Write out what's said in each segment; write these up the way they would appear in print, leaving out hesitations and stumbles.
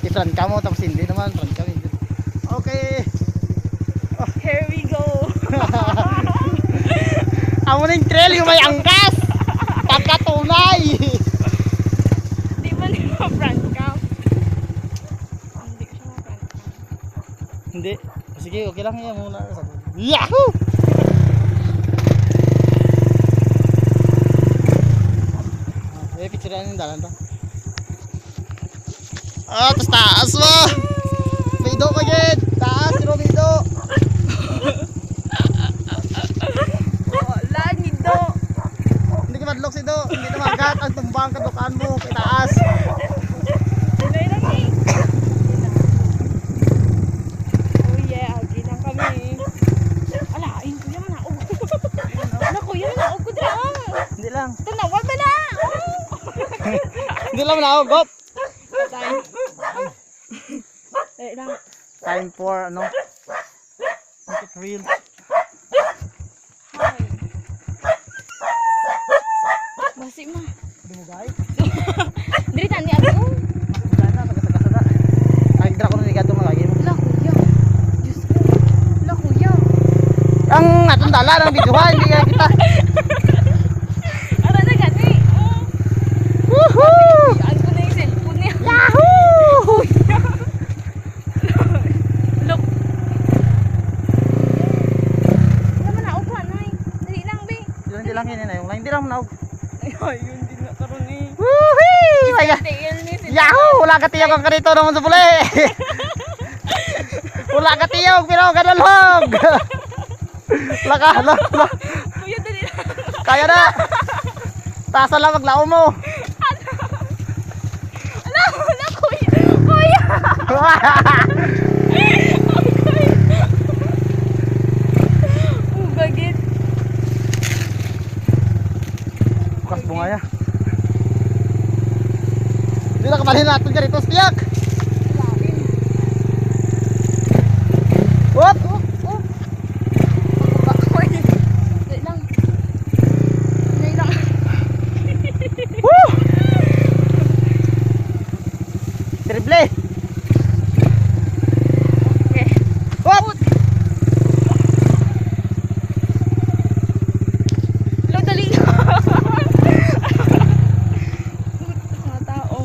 Itran ka mo tapos hindi naman. Tran ka hindi. Okay. Here we go. Amo ning trail yung may angkas. Pagkatunay. Di ba ni ma-front cam? Hindi ko siya ma-front cam. Hindi. Sige, okay lang yan muna. Yahoo! Eh, picturean yung dalan to. Ah, tas taas mo! Bido pa gid! Taas, pero bido! Wala, nido. Hindi ka madlok si Do. Hindi na magat ang tumbang kadukaan mo. Kay taas. Tulay lang eh. Oh yeah, agi lang kami. Alain, kuya manaog. Ala, kuya manaog ko dira. Hindi lang. Tanawal ba na? Hindi lang na gop. Time. Dali lang. Time for ano? Make it real. Hi. Basi ma. Hindi mo guys. Diri tani ako. Wala na, tagasagasa. Ay, dra ko na ligato malagi mo. Ala, kuya. Diyos ko. Ala, kuya. Ang atong dala ng videohan, hindi ka kita. Ara na gani. Woohoo! Ano ko na yung cellphone niya. Yahoo! Look. Wala man ako pa, nay. Dali lang, be. Hindi lang yun na yung line. Hindi lang manaog. Ay, yun din na karon eh. Woohoo! Kaya. Tail ni sila. Yahoo! Wala ka tiyog ang karito naman sa puli. Wala ka tiyog, pero ganalhog. Laka, laka. Kuya, dali lang. Kaya na. Tasa lang maglao mo. Ala, wala, kuya. Kuya. Oh, bagit. Bukas bunga ya. Hindi na kamalhin natin dyan ito. Stiyak! Whoop! Oh. Dali lang. Dali lang. Woo! Triple! Okay. Whoop! Hello, dali lang. Mga tao.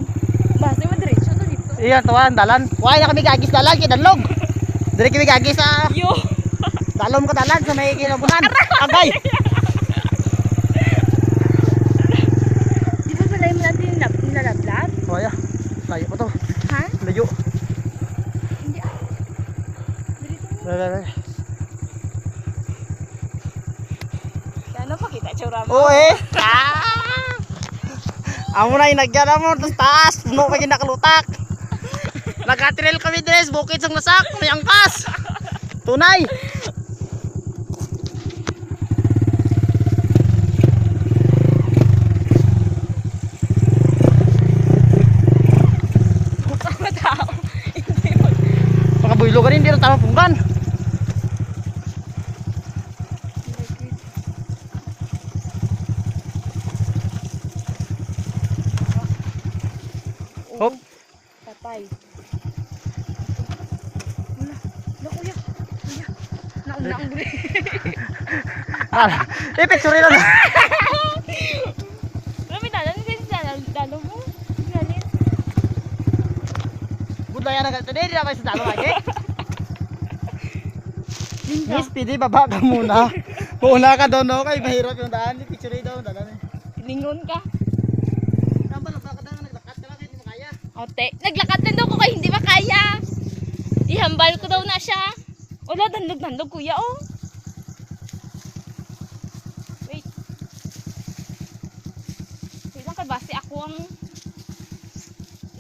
Basta mo diretso to dito. Iyan, tuwan, dalan. Huwag na kami gagis dalan, kinanlog. Dari kami gagis sa Yo. dalom ka dalan sa may kinabunan. Agay! Di ba pala yung natin nilalablat? Huwag ya. Layo pa to. Ha? Layo. Hindi ah. Dito mo. Lala. Ano pa kita tsura mo? Oo eh. Amo na yung nagyan mo. Tapos taas. Puno pa kinakalutak. Nagatiril kami dres. Bukid sang nasak. May angkas. Tunay. Mga tao. Hindi mo. Makabuylo ka rin. Hindi rin tama punggan. Hop. Patay. Wala. Wala, kuya. Kuya. Nauna ang buri. Picture lang. Rami dalan kasi dalo mo. Galit. Budaya na ganito. Hindi na kayo sa dalo lagi. Linda. Miss, pidi baba ka muna. Mauna ka doon, no? Kay mahirap yung daan. Picture daw. Dalan eh. Lingon ka. Tama lang. Baka daw naglakas ka lang. Hindi mo kaya. Ote. Naglakad din daw ko kay hindi makaya. Ihambal ko daw na siya. Wala, dandog-dandog kuya oh. Wait. Wait lang kay base ako ang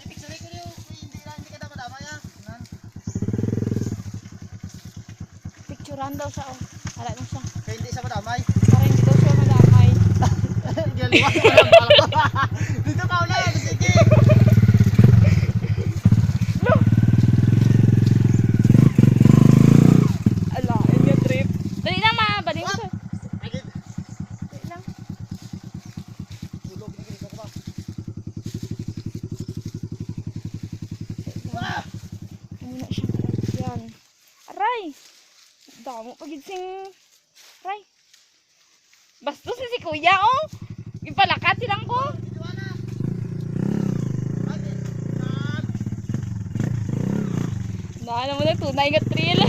Picture ko yung hindi ka daw madama ya. picturean daw siya oh. Hala na siya. Kaya hindi siya madamay. Para hindi daw siya madamay. Galiwa. Dito ka ulit. Sige. Ala, yung trip. Dali na ma, bali mo siya. Agit. Dali lang. Tulog. Hindi ka ba? Muna siya. Yan. Aray! Damo pagidsing. Aray. Bastos na si kuya, oh. Ipalakat silang ko. Naano mo na tunay nga thrill.